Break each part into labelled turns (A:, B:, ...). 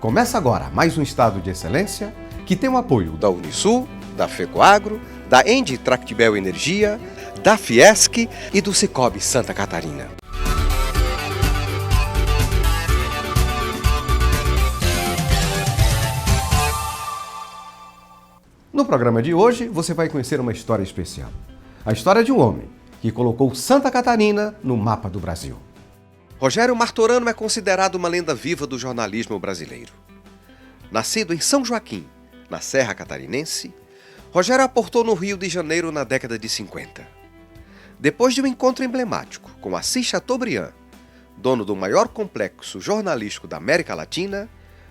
A: Começa agora mais um Estado de Excelência que tem o apoio
B: da Unisul, da FECOAGRO, da Engie Tractebel Energia, da Fiesc e do Cicobi Santa Catarina.
A: No programa de hoje, você vai conhecer uma história especial. A história de um homem que colocou Santa Catarina no mapa do Brasil.
B: Rogério Martorano é considerado uma lenda viva do jornalismo brasileiro. Nascido em São Joaquim, na Serra Catarinense, Rogério aportou no Rio de Janeiro na década de 50. Depois de um encontro emblemático com Assis Chateaubriand, dono do maior complexo jornalístico da América Latina,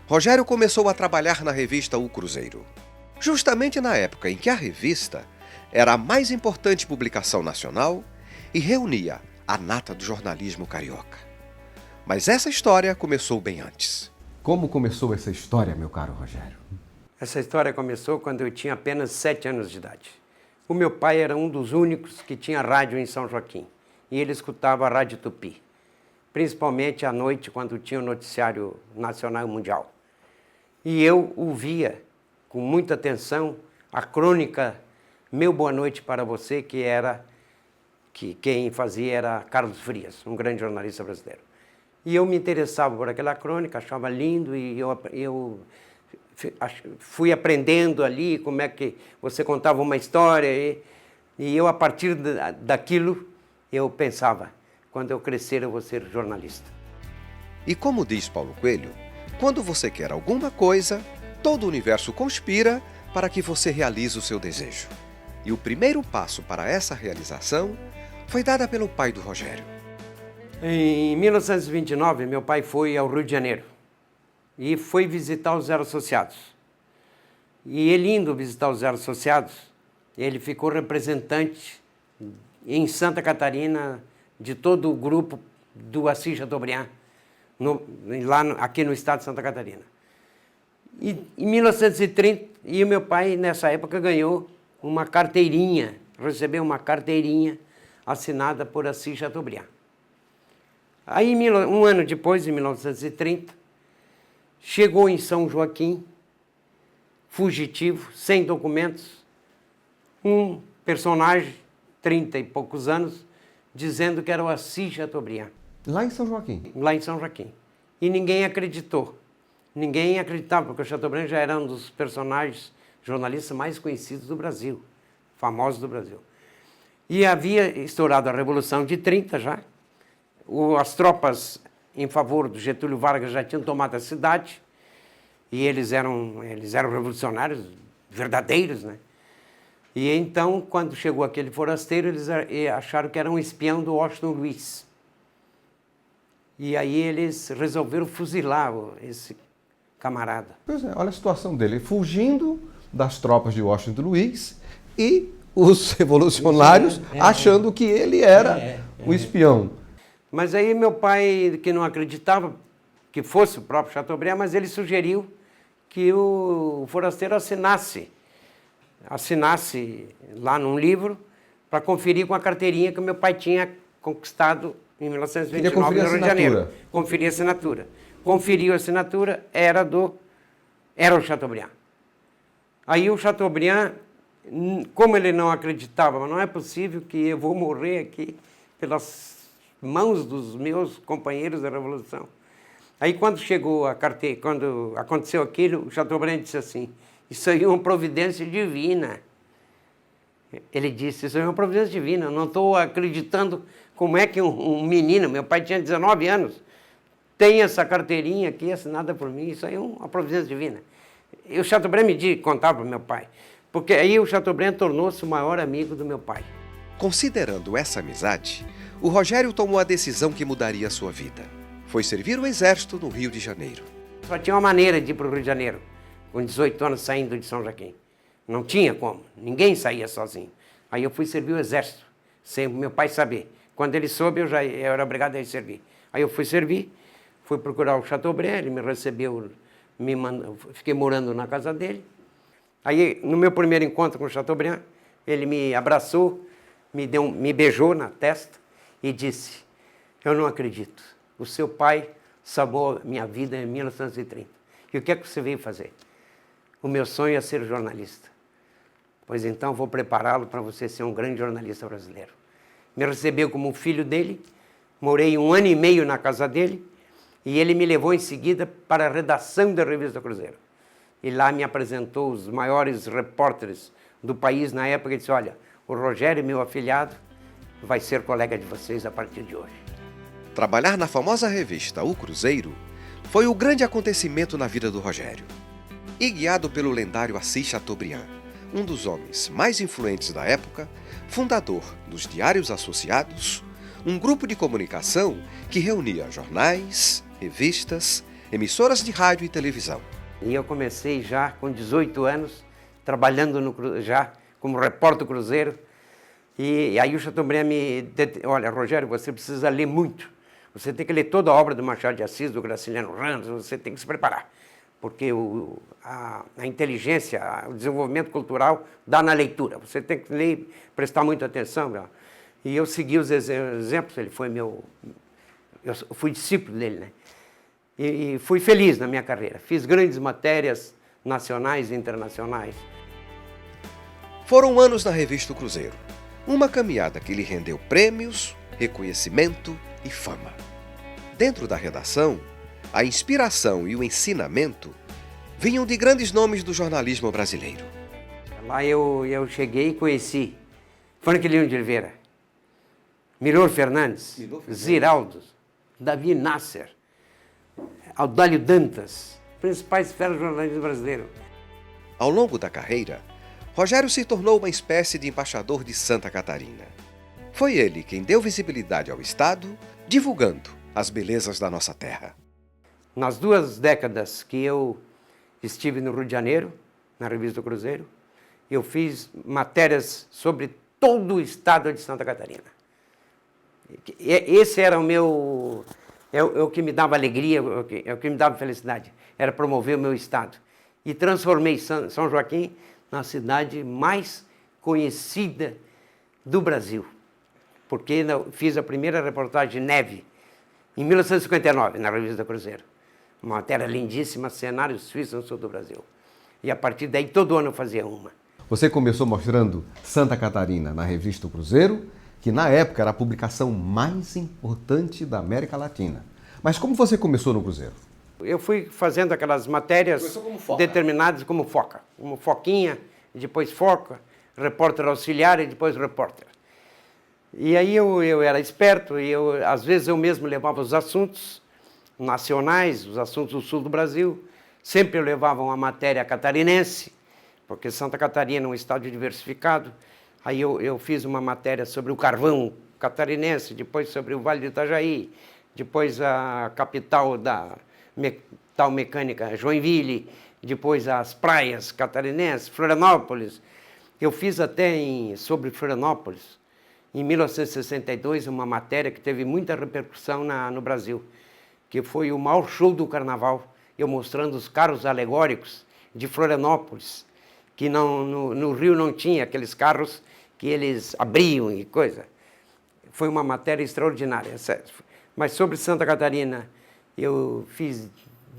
B: Rogério começou a trabalhar na revista O Cruzeiro. Justamente na época em que a revista era a mais importante publicação nacional e reunia a nata do jornalismo carioca. Mas essa história começou bem antes.
A: Como começou essa história, meu caro Rogério?
C: Essa história começou quando eu tinha apenas 7 anos de idade. O meu pai era um dos únicos que tinha rádio em São Joaquim, e ele escutava a Rádio Tupi, principalmente à noite, quando tinha o noticiário nacional e mundial. E eu ouvia com muita atenção a crônica Meu Boa Noite para Você, que quem fazia era Carlos Frias, um grande jornalista brasileiro. E eu me interessava por aquela crônica, achava lindo, e eu fui aprendendo ali como é que você contava uma história, e eu, a partir daquilo, eu pensava, quando eu crescer eu vou ser jornalista.
B: E como diz Paulo Coelho, quando você quer alguma coisa, todo o universo conspira para que você realize o seu desejo. E o primeiro passo para essa realização foi dada pelo pai do Rogério.
C: Em 1929, meu pai foi ao Rio de Janeiro e foi visitar os Zero Associados. E ele indo visitar os Zero Associados, ele ficou representante em Santa Catarina de todo o grupo do Assis Chateaubriand, aqui no estado de Santa Catarina. E em 1930, e o meu pai, nessa época, ganhou uma carteirinha, recebeu uma carteirinha assinada por Assis Chateaubriand. Aí, um ano depois, em 1930, chegou em São Joaquim, fugitivo, sem documentos, um personagem, 30 e poucos anos, dizendo que era o Assis Chateaubriand.
A: Lá em São Joaquim?
C: Lá em São Joaquim. E ninguém acreditou. Ninguém acreditava, porque o Chateaubriand já era um dos personagens jornalistas mais conhecidos do Brasil, famosos do Brasil. E havia estourado a Revolução de 30 já. As tropas em favor do Getúlio Vargas já tinham tomado a cidade, e eles eram revolucionários verdadeiros, né? E então, quando chegou aquele forasteiro, eles acharam que era um espião do Washington Luiz. E aí eles resolveram fuzilar esse camarada.
A: Pois é, olha a situação dele, fugindo das tropas de Washington Luiz e os revolucionários achando que ele era o espião.
C: Mas aí meu pai, que não acreditava que fosse o próprio Chateaubriand, mas ele sugeriu que o forasteiro assinasse lá num livro para conferir com a carteirinha que meu pai tinha conquistado em 1929 no Rio de Janeiro. Conferir a assinatura. Conferiu a assinatura, era o Chateaubriand. Aí o Chateaubriand, como ele não acreditava, mas não é possível que eu vou morrer aqui pelas mãos dos meus companheiros da Revolução. Aí quando chegou a carteira, quando aconteceu aquilo, o Chateaubriand disse assim, isso aí é uma providência divina. Ele disse, isso aí é uma providência divina, eu não estou acreditando como é que um menino, meu pai tinha 19 anos, tem essa carteirinha aqui assinada por mim, isso aí é uma providência divina. E o Chateaubriand contava para meu pai, porque aí o Chateaubriand tornou-se o maior amigo do meu pai.
B: Considerando essa amizade, o Rogério tomou a decisão que mudaria a sua vida. Foi servir o exército no Rio de Janeiro.
C: Só tinha uma maneira de ir para o Rio de Janeiro, com 18 anos saindo de São Joaquim. Não tinha como, ninguém saía sozinho. Aí eu fui servir o exército, sem meu pai saber. Quando ele soube, eu era obrigado a ir servir. Aí eu fui servir, fui procurar o Chateaubriand, ele me recebeu, fiquei morando na casa dele. Aí, no meu primeiro encontro com o Chateaubriand, ele me abraçou, me beijou na testa e disse, eu não acredito, o seu pai salvou minha vida em 1930. E o que é que você veio fazer? O meu sonho é ser jornalista. Pois então vou prepará-lo para você ser um grande jornalista brasileiro. Me recebeu como filho dele, morei 1 ano e meio na casa dele, e ele me levou em seguida para a redação da Revista Cruzeiro. E lá me apresentou os maiores repórteres do país na época e disse, olha, o Rogério, meu afilhado, vai ser colega de vocês a partir de hoje.
B: Trabalhar na famosa revista O Cruzeiro foi o grande acontecimento na vida do Rogério. E guiado pelo lendário Assis Chateaubriand, um dos homens mais influentes da época, fundador dos Diários Associados, um grupo de comunicação que reunia jornais, revistas, emissoras de rádio e televisão.
C: E eu comecei já com 18 anos, trabalhando já como repórter do Cruzeiro. E aí o Chateaubriand olha, Rogério, você precisa ler muito. Você tem que ler toda a obra do Machado de Assis, do Graciliano Ramos, você tem que se preparar. Porque a inteligência, o desenvolvimento cultural dá na leitura. Você tem que ler, prestar muita atenção. Meu. E eu segui os exemplos, ele foi eu fui discípulo dele, né? E fui feliz na minha carreira. Fiz grandes matérias nacionais e internacionais.
B: Foram anos na revista O Cruzeiro. Uma caminhada que lhe rendeu prêmios, reconhecimento e fama. Dentro da redação, a inspiração e o ensinamento vinham de grandes nomes do jornalismo brasileiro.
C: Lá eu cheguei e conheci Franklin de Oliveira, Milor Fernandes, Ziraldo, Davi Nasser, Audálio Dantas, principais feras do jornalismo brasileiro.
B: Ao longo da carreira, Rogério se tornou uma espécie de embaixador de Santa Catarina. Foi ele quem deu visibilidade ao estado, divulgando as belezas da nossa terra.
C: Nas 2 décadas que eu estive no Rio de Janeiro, na Revista do Cruzeiro, eu fiz matérias sobre todo o estado de Santa Catarina. Esse era o meu... É o que me dava alegria, é o que me dava felicidade. Era promover o meu estado. E transformei São Joaquim na cidade mais conhecida do Brasil. Porque fiz a primeira reportagem de neve em 1959, na Revista do Cruzeiro. Uma matéria lindíssima, cenário suíço no sul do Brasil. E a partir daí, todo ano eu fazia uma.
A: Você começou mostrando Santa Catarina na Revista O Cruzeiro, que na época era a publicação mais importante da América Latina. Mas como você começou no Cruzeiro?
C: Eu fui fazendo aquelas matérias determinadas como foca. Como foquinha, depois foca, repórter auxiliar e depois repórter. E aí eu era esperto e às vezes eu mesmo levava os assuntos nacionais, os assuntos do sul do Brasil. Sempre eu levava uma matéria catarinense, porque Santa Catarina é um estado diversificado. Aí eu fiz uma matéria sobre o carvão catarinense, depois sobre o Vale do Itajaí, depois a capital da metal mecânica, Joinville, depois as praias catarinenses, Florianópolis. Eu fiz até sobre Florianópolis, em 1962, uma matéria que teve muita repercussão no Brasil, que foi o maior show do carnaval, eu mostrando os carros alegóricos de Florianópolis, que no Rio não tinha aqueles carros que eles abriam e coisa. Foi uma matéria extraordinária, sério. Mas sobre Santa Catarina, eu fiz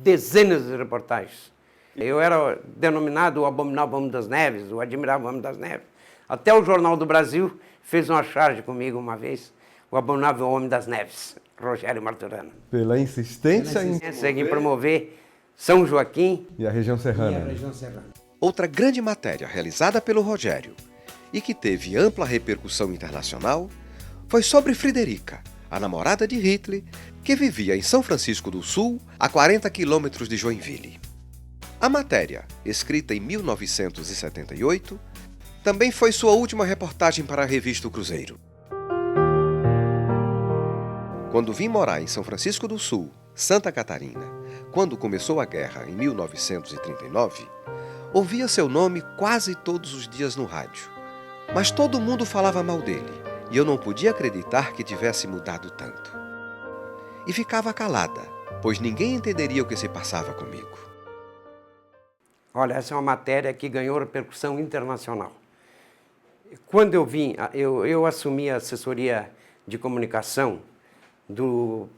C: dezenas de reportagens. Eu era denominado o Abominável Homem das Neves, o Admirável Homem das Neves. Até o Jornal do Brasil fez uma charge comigo uma vez, o Abominável Homem das Neves, Rogério Martorano.
A: Pela insistência
C: em promover São Joaquim
A: e a região serrana.
B: Outra grande matéria realizada pelo Rogério e que teve ampla repercussão internacional foi sobre Frederica, a namorada de Hitler, que vivia em São Francisco do Sul, a 40 quilômetros de Joinville. A matéria, escrita em 1978, também foi sua última reportagem para a revista O Cruzeiro. Quando vim morar em São Francisco do Sul, Santa Catarina, quando começou a guerra em 1939, ouvia seu nome quase todos os dias no rádio. Mas todo mundo falava mal dele, e eu não podia acreditar que tivesse mudado tanto. E ficava calada, pois ninguém entenderia o que se passava comigo.
C: Olha, essa é uma matéria que ganhou repercussão internacional. Quando eu vim, eu assumi a assessoria de comunicação do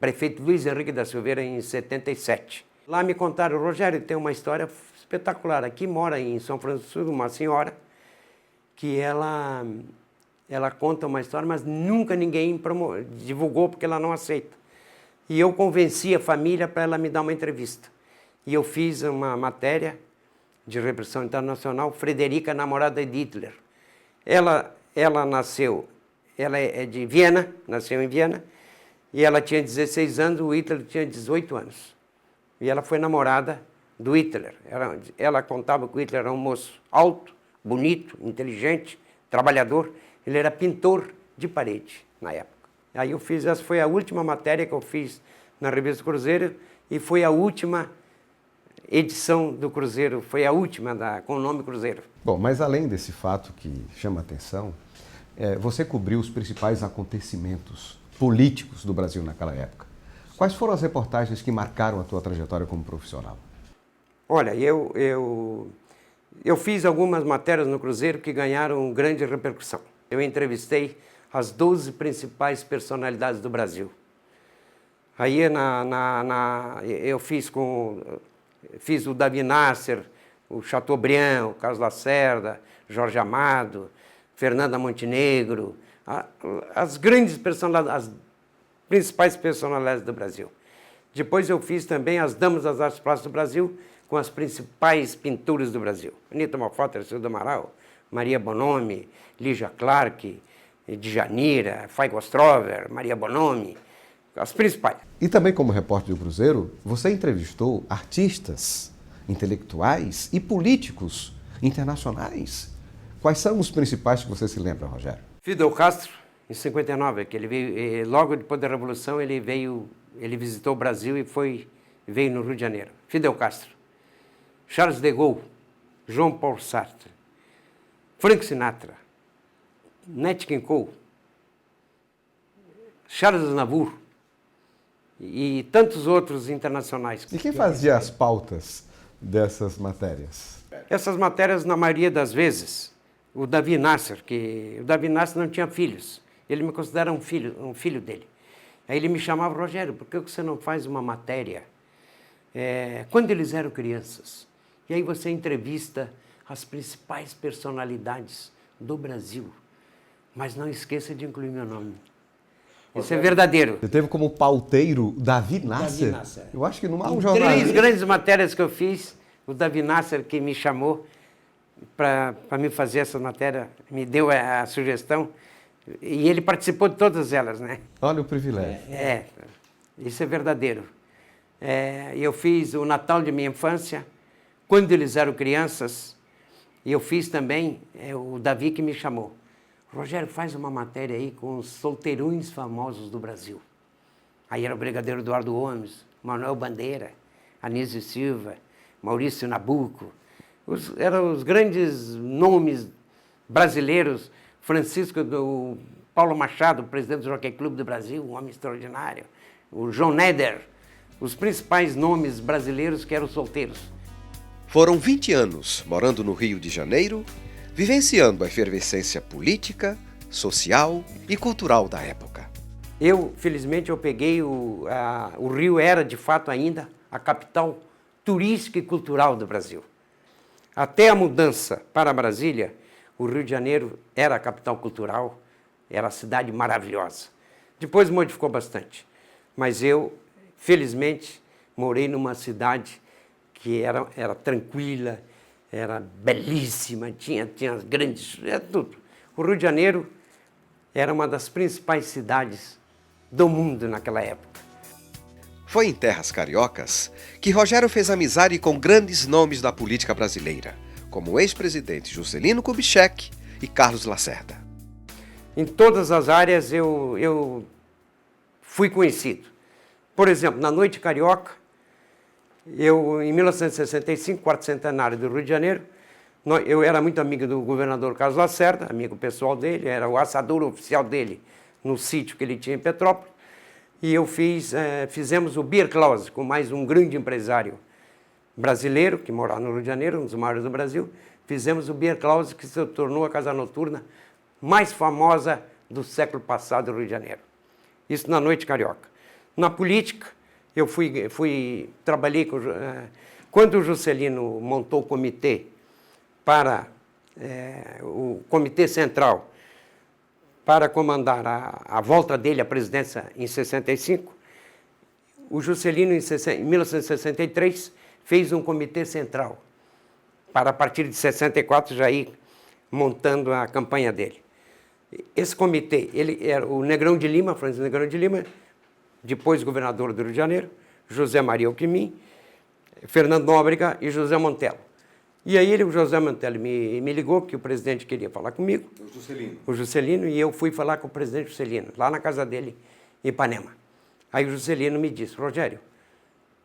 C: prefeito Luiz Henrique da Silveira em 77. Lá me contaram, Rogério, tem uma história espetacular. Aqui mora em São Francisco uma senhora que ela conta uma história, mas nunca ninguém divulgou porque ela não aceita. E eu convenci a família para ela me dar uma entrevista. E eu fiz uma matéria de repressão internacional, Frederica, namorada de Hitler. Ela nasceu, ela é de Viena, nasceu em Viena, e ela tinha 16 anos, o Hitler tinha 18 anos. E ela foi namorada do Hitler. Ela contava que o Hitler era um moço alto, bonito, inteligente, trabalhador. Ele era pintor de parede na época. Aí eu fiz, essa foi a última matéria que eu fiz na revista Cruzeiro e foi a última edição do Cruzeiro, foi a última com o nome Cruzeiro.
A: Bom, mas além desse fato que chama a atenção, você cobriu os principais acontecimentos políticos do Brasil naquela época. Quais foram as reportagens que marcaram a tua trajetória como profissional?
C: Olha, eu fiz algumas matérias no Cruzeiro que ganharam grande repercussão. Eu entrevistei as 12 principais personalidades do Brasil. Aí eu fiz o Davi Nasser, o Chateaubriand, o Carlos Lacerda, Jorge Amado, Fernanda Montenegro, as grandes personalidades, as principais personalidades do Brasil. Depois eu fiz também as Damas das Artes Plásticas do Brasil, com as principais pinturas do Brasil. Anita Malfatti, Arceu do Amaral, Maria Bonomi, Lígia Clark, Djanira, Fay Ostrover, Maria Bonomi, as principais.
A: E também como repórter do Cruzeiro, você entrevistou artistas, intelectuais e políticos internacionais. Quais são os principais que você se lembra, Rogério?
C: Fidel Castro, em 59, que ele veio, logo depois da Revolução, ele visitou o Brasil e veio no Rio de Janeiro. Fidel Castro, Charles de Gaulle, João Paulo Sartre, Frank Sinatra, Nat King Cole, Charles Aznavour e tantos outros internacionais.
A: E quem fazia as pautas dessas matérias?
C: Essas matérias, na maioria das vezes, o Davi Nasser, o Davi Nasser não tinha filhos. Ele me considera um filho dele. Aí ele me chamava, Rogério, por que você não faz uma matéria quando eles eram crianças? E aí você entrevista as principais personalidades do Brasil. Mas não esqueça de incluir meu nome. Isso é verdadeiro.
A: Você teve como pauteiro Davi Nasser?
C: Davi Nasser.
A: Eu acho que não há um
C: jornal.
A: jornalista.
C: 3 grandes matérias que eu fiz, o Davi Nasser que me chamou para me fazer essa matéria, me deu a sugestão, e ele participou de todas elas, né?
A: Olha o privilégio.
C: Isso é verdadeiro. Eu fiz o Natal de minha infância, quando eles eram crianças, e eu fiz também, o Davi que me chamou. Rogério, faz uma matéria aí com os solteirões famosos do Brasil. Aí era o Brigadeiro Eduardo Gomes, Manuel Bandeira, Anísio Silva, Maurício Nabuco. Eram os grandes nomes brasileiros, Paulo Machado, presidente do Jockey Clube do Brasil, um homem extraordinário, o João Neder, os principais nomes brasileiros que eram solteiros.
B: Foram 20 anos morando no Rio de Janeiro, vivenciando a efervescência política, social e cultural da época.
C: Felizmente, eu peguei o Rio era, de fato, ainda a capital turística e cultural do Brasil. Até a mudança para Brasília, o Rio de Janeiro era a capital cultural, era a cidade maravilhosa. Depois modificou bastante, mas eu, felizmente, morei numa cidade que era tranquila, era belíssima, tinha as grandes, tudo. O Rio de Janeiro era uma das principais cidades do mundo naquela época.
B: Foi em terras cariocas que Rogério fez amizade com grandes nomes da política brasileira, como o ex-presidente Juscelino Kubitschek e Carlos Lacerda.
C: Em todas as áreas eu fui conhecido. Por exemplo, na Noite Carioca, em 1965, quarto centenário do Rio de Janeiro, eu era muito amigo do governador Carlos Lacerda, amigo pessoal dele, era o assador oficial dele no sítio que ele tinha em Petrópolis, e fizemos o Beer Klause com mais um grande empresário brasileiro, que morava no Rio de Janeiro, um dos maiores do Brasil. Fizemos o Beer Klause, que se tornou a casa noturna mais famosa do século passado do Rio de Janeiro. Isso na Noite Carioca. Na política, Eu trabalhei com... Quando o Juscelino montou o comitê para o Comitê Central para comandar a volta dele à presidência em 65, o Juscelino, em 1963, fez um comitê central para, a partir de 64, já ir montando a campanha dele. Esse comitê, ele era o Negrão de Lima, Francisco Negrão de Lima, depois governador do Rio de Janeiro, José Maria Alckmin, Fernando Nóbrega e José Montelo. E aí o José Montelo me ligou, porque o presidente queria falar comigo. O Juscelino, e eu fui falar com o presidente Juscelino, lá na casa dele, em Ipanema. Aí o Juscelino me disse, Rogério,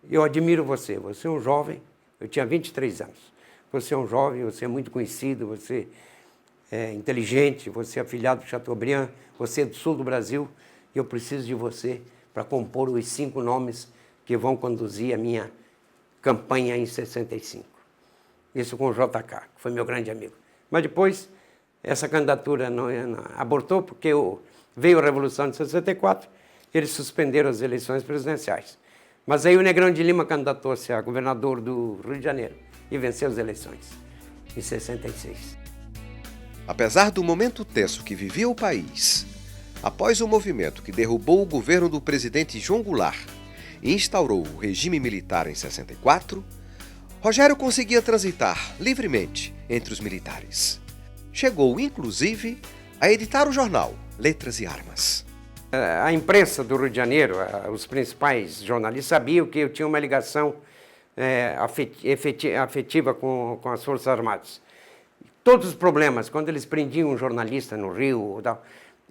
C: eu admiro você, você é um jovem, eu tinha 23 anos, você é um jovem, você é muito conhecido, você é inteligente, você é afilhado do Chateaubriand, você é do sul do Brasil, e eu preciso de você para compor os 5 nomes que vão conduzir a minha campanha em 65. Isso com o JK, que foi meu grande amigo. Mas depois, essa candidatura não abortou, porque veio a Revolução de 64, eles suspenderam as eleições presidenciais. Mas aí o Negrão de Lima candidatou-se a governador do Rio de Janeiro e venceu as eleições, em 66.
B: Apesar do momento tenso que vivia o país, após o movimento que derrubou o governo do presidente João Goulart e instaurou o regime militar em 64, Rogério conseguia transitar livremente entre os militares. Chegou, inclusive, a editar o jornal Letras e Armas.
C: A imprensa do Rio de Janeiro, os principais jornalistas, sabiam que eu tinha uma ligação afetiva com as Forças Armadas. Todos os problemas, quando eles prendiam um jornalista no Rio,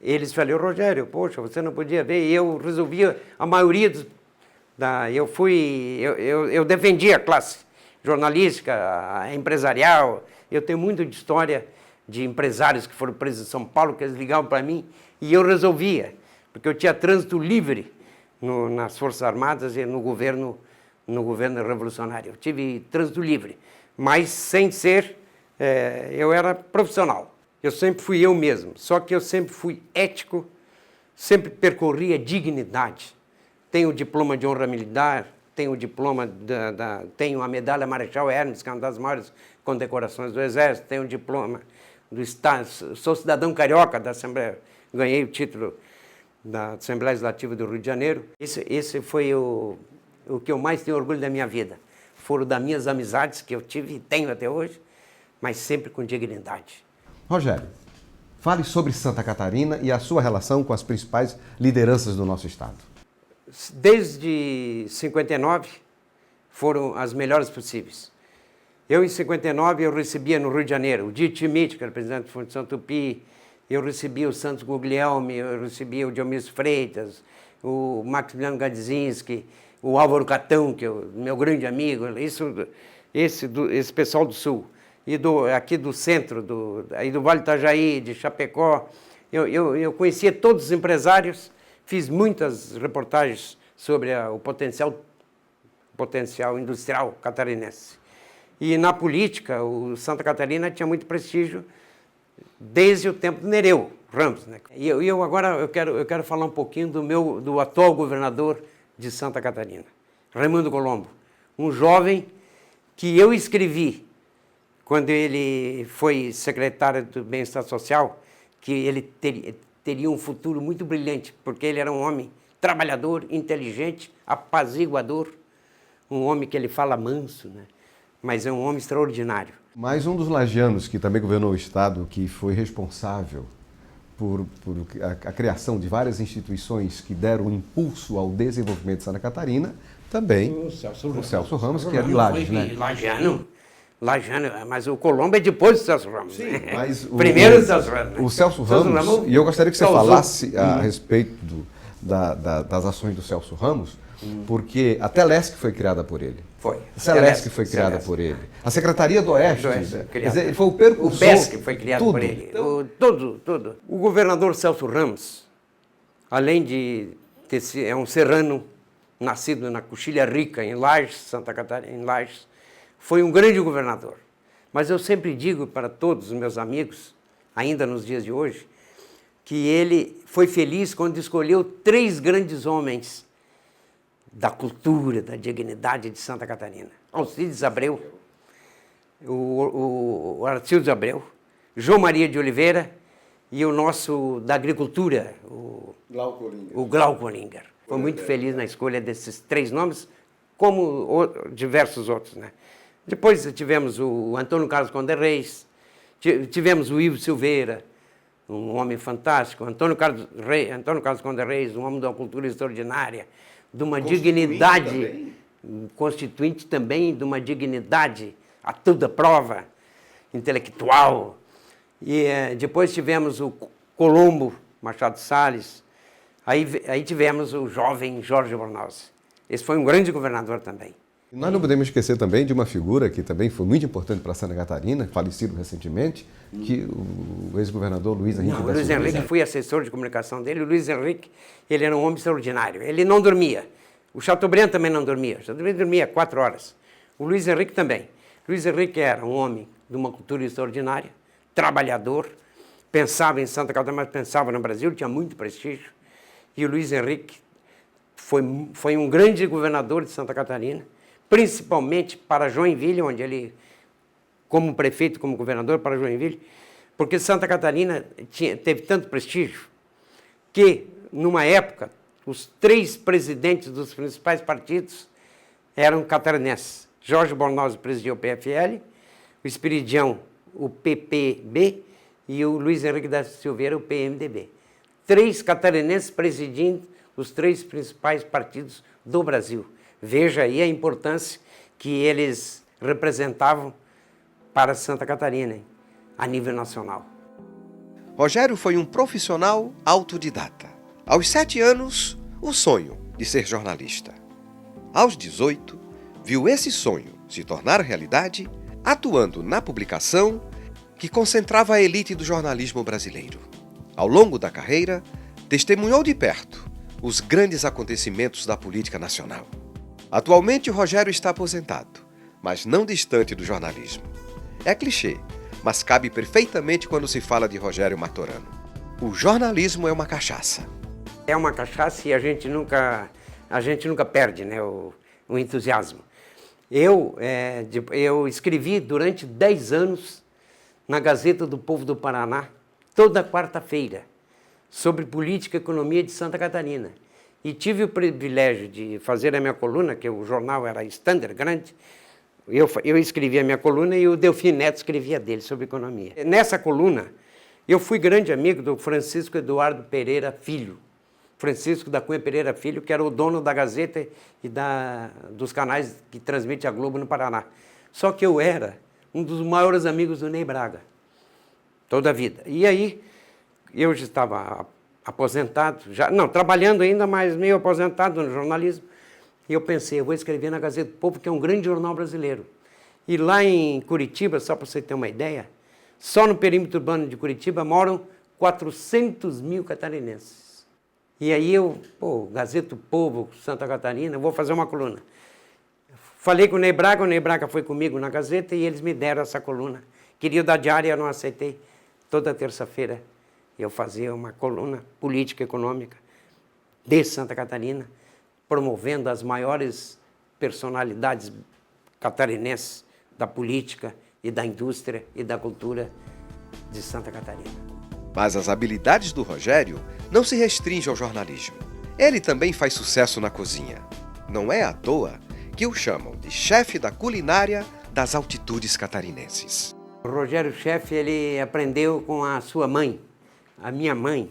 C: eles falaram, Rogério, poxa, você não podia ver, e eu resolvia a maioria dos... Eu defendia a classe jornalística, empresarial. Eu tenho muito de história de empresários que foram presos em São Paulo, que eles ligavam para mim, e eu resolvia, porque eu tinha trânsito livre nas Forças Armadas e no governo revolucionário. Eu tive trânsito livre, mas sem ser... eu era profissional. Eu sempre fui eu mesmo, só que eu sempre fui ético, sempre percorri a dignidade. Tenho o diploma de honra militar, tenho o diploma tenho a medalha Marechal Hermes, que é uma das maiores condecorações do Exército, tenho o diploma do Estado, sou cidadão carioca da Assembleia, ganhei o título da Assembleia Legislativa do Rio de Janeiro. Esse foi o que eu mais tenho orgulho da minha vida. Foram das minhas amizades que eu tive e tenho até hoje, mas sempre com dignidade.
A: Rogério, fale sobre Santa Catarina e a sua relação com as principais lideranças do nosso estado.
C: Desde 59 foram as melhores possíveis. Eu, em 59, eu recebia no Rio de Janeiro o Dito Schmidt, que era presidente da Fundação Tupi, eu recebia o Santos Guglielmi, eu recebia o Dionísio Freitas, o Maximiliano Gadzinski, o Álvaro Catão, que é o meu grande amigo, esse pessoal do Sul. E aqui do centro, aí do Vale do Itajaí, de Chapecó, eu conhecia todos os empresários, fiz muitas reportagens sobre o potencial industrial catarinense. E na política, o Santa Catarina tinha muito prestígio desde o tempo do Nereu Ramos, né? E agora eu quero falar um pouquinho do atual governador de Santa Catarina, Raimundo Colombo, um jovem que eu escrevi quando ele foi secretário do Bem-Estar Social, que ele teria um futuro muito brilhante, porque ele era um homem trabalhador, inteligente, apaziguador, um homem que ele fala manso, né? Mas é um homem extraordinário.
A: Mais um dos lagianos que também governou o estado, que foi responsável por a criação de várias instituições que deram impulso ao desenvolvimento de Santa Catarina, também o Celso Ramos, que é de Lages, né?
C: Lagiano, mas o Colombo é depois do Celso Ramos.
A: Sim, mas
C: primeiro o Celso Ramos.
A: O Celso Ramos, e eu gostaria que você falasse a respeito das ações do Celso Ramos, porque a Telesc foi criada por ele.
C: Foi.
A: A Telesc foi criada por ele. A Secretaria do Oeste, ele foi o percursor.
C: O BESC foi criado por ele. Então, tudo. O governador Celso Ramos, além de é um serrano, nascido na Coxilha Rica, em Lages, Santa Catarina, em Lages, foi um grande governador. Mas eu sempre digo para todos os meus amigos, ainda nos dias de hoje, que ele foi feliz quando escolheu 3 grandes homens da cultura, da dignidade de Santa Catarina. Alcides Abreu, o Arcildes Abreu, João Maria de Oliveira e o nosso da agricultura, o Glauco Olinger. Foi muito feliz na escolha desses 3 nomes, como diversos outros, né? Depois tivemos o Antônio Carlos Conde Reis, tivemos o Ivo Silveira, um homem fantástico, Antônio Carlos Conde Reis, um homem de uma cultura extraordinária, de uma dignidade, constituinte também, de uma dignidade a toda prova, intelectual. E depois tivemos o Colombo Machado Salles, aí tivemos o jovem Jorge Bornhausen. Esse foi um grande governador também.
A: Nós não podemos esquecer também de uma figura que também foi muito importante para Santa Catarina, falecido recentemente, que o ex-governador Luiz Henrique da Silva.
C: Luiz Henrique, fui assessor de comunicação dele. O Luiz Henrique, ele era um homem extraordinário. Ele não dormia. O Chateaubriand também não dormia. O Chateaubriand dormia 4 horas. O Luiz Henrique também. O Luiz Henrique era um homem de uma cultura extraordinária, trabalhador, pensava em Santa Catarina, mas pensava no Brasil, tinha muito prestígio. E o Luiz Henrique foi um grande governador de Santa Catarina, principalmente para Joinville, onde ele, como prefeito, como governador para Joinville, porque Santa Catarina teve tanto prestígio que, numa época, os 3 presidentes dos principais partidos eram catarinenses. Jorge Bornhausen presidia o PFL, o Espiridião, o PPB, e o Luiz Henrique da Silveira, o PMDB. 3 catarinenses presidindo os 3 principais partidos do Brasil. Veja aí a importância que eles representavam para Santa Catarina, hein, a nível nacional.
B: Rogério foi um profissional autodidata. Aos 7 anos, o sonho de ser jornalista. Aos 18, viu esse sonho se tornar realidade atuando na publicação que concentrava a elite do jornalismo brasileiro. Ao longo da carreira, testemunhou de perto os grandes acontecimentos da política nacional. Atualmente, Rogério está aposentado, mas não distante do jornalismo. É clichê, mas cabe perfeitamente quando se fala de Rogério Martorano. O jornalismo é uma cachaça.
C: É uma cachaça e a gente nunca perde, né, o entusiasmo. Eu escrevi durante 10 anos na Gazeta do Povo do Paraná, toda quarta-feira, sobre política e economia de Santa Catarina. E tive o privilégio de fazer a minha coluna, que o jornal era Standard grande. Eu escrevia a minha coluna e o Delfim Neto escrevia dele sobre economia. Nessa coluna, eu fui grande amigo do Francisco Eduardo Pereira Filho. Francisco da Cunha Pereira Filho, que era o dono da Gazeta e dos canais que transmite a Globo no Paraná. Só que eu era um dos maiores amigos do Ney Braga, toda a vida. E aí, eu já estava aposentado, trabalhando ainda, mas meio aposentado no jornalismo. E eu pensei, eu vou escrever na Gazeta do Povo, que é um grande jornal brasileiro. E lá em Curitiba, só para você ter uma ideia, só no perímetro urbano de Curitiba moram 400 mil catarinenses. E aí Gazeta do Povo, Santa Catarina, vou fazer uma coluna. Falei com o Ney Braga foi comigo na Gazeta e eles me deram essa coluna. Queria dar diária, eu não aceitei. Toda terça-feira eu fazia uma coluna política e econômica de Santa Catarina, promovendo as maiores personalidades catarinenses da política e da indústria e da cultura de Santa Catarina.
B: Mas as habilidades do Rogério não se restringem ao jornalismo. Ele também faz sucesso na cozinha. Não é à toa que o chamam de chefe da culinária das altitudes catarinenses.
C: O Rogério Chefe, ele aprendeu com a sua mãe. A minha mãe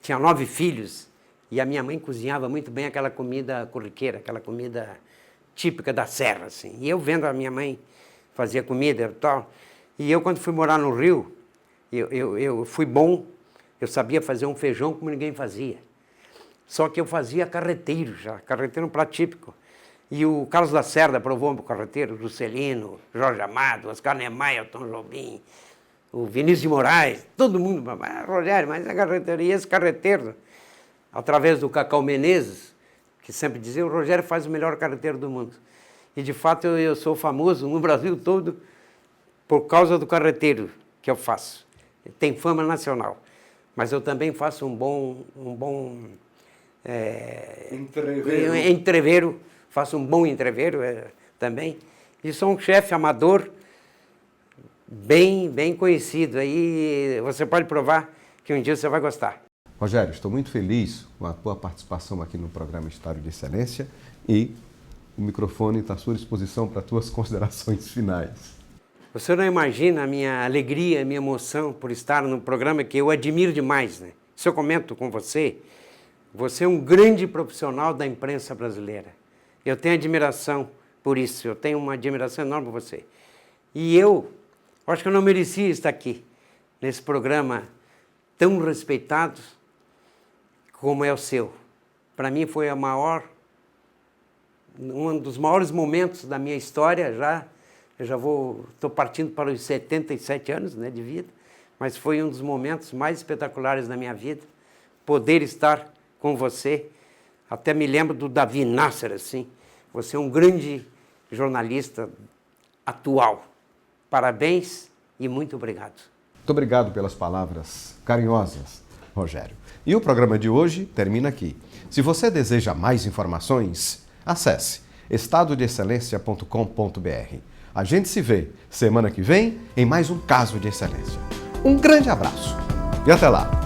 C: tinha 9 filhos e a minha mãe cozinhava muito bem aquela comida corriqueira, aquela comida típica da serra, assim. E eu vendo a minha mãe fazer comida e tal, e eu quando fui morar no Rio, eu fui bom, eu sabia fazer um feijão como ninguém fazia. Só que eu fazia carreteiro já, carreteiro é um prato típico. E o Carlos Lacerda provou o carreteiro, o Juscelino, Jorge Amado, Oscar Niemeyer, Tom Jobim, o Vinícius de Moraes, todo mundo, Rogério, mas a carreteiro, e esse carreteiro, através do Cacau Menezes, que sempre dizia, o Rogério faz o melhor carreteiro do mundo. E de fato eu sou famoso no Brasil todo por causa do carreteiro que eu faço. Tem fama nacional. Mas eu também faço um bom entreveiro, faço um bom entreveiro também. E sou um chefe amador bem conhecido. Aí você pode provar que um dia você vai gostar.
A: Rogério, estou muito feliz com a tua participação aqui no programa Estado de Excelência e o microfone está à sua disposição para tuas considerações finais.
C: Você não imagina a minha alegria, a minha emoção por estar num programa que eu admiro demais, né? Se eu comento com você, você é um grande profissional da imprensa brasileira. Eu tenho admiração por isso, eu tenho uma admiração enorme por você. E eu acho que eu não merecia estar aqui, nesse programa tão respeitado como é o seu. Para mim foi um dos maiores momentos da minha história já. Estou partindo para os 77 anos, né, de vida, mas foi um dos momentos mais espetaculares da minha vida, poder estar com você. Até me lembro do Davi Nasser, assim. Você é um grande jornalista atual. Parabéns e muito obrigado.
A: Muito obrigado pelas palavras carinhosas, Rogério. E o programa de hoje termina aqui. Se você deseja mais informações, acesse estadodeexcelência.com.br. A gente se vê semana que vem em mais um Caso de Excelência. Um grande abraço e até lá!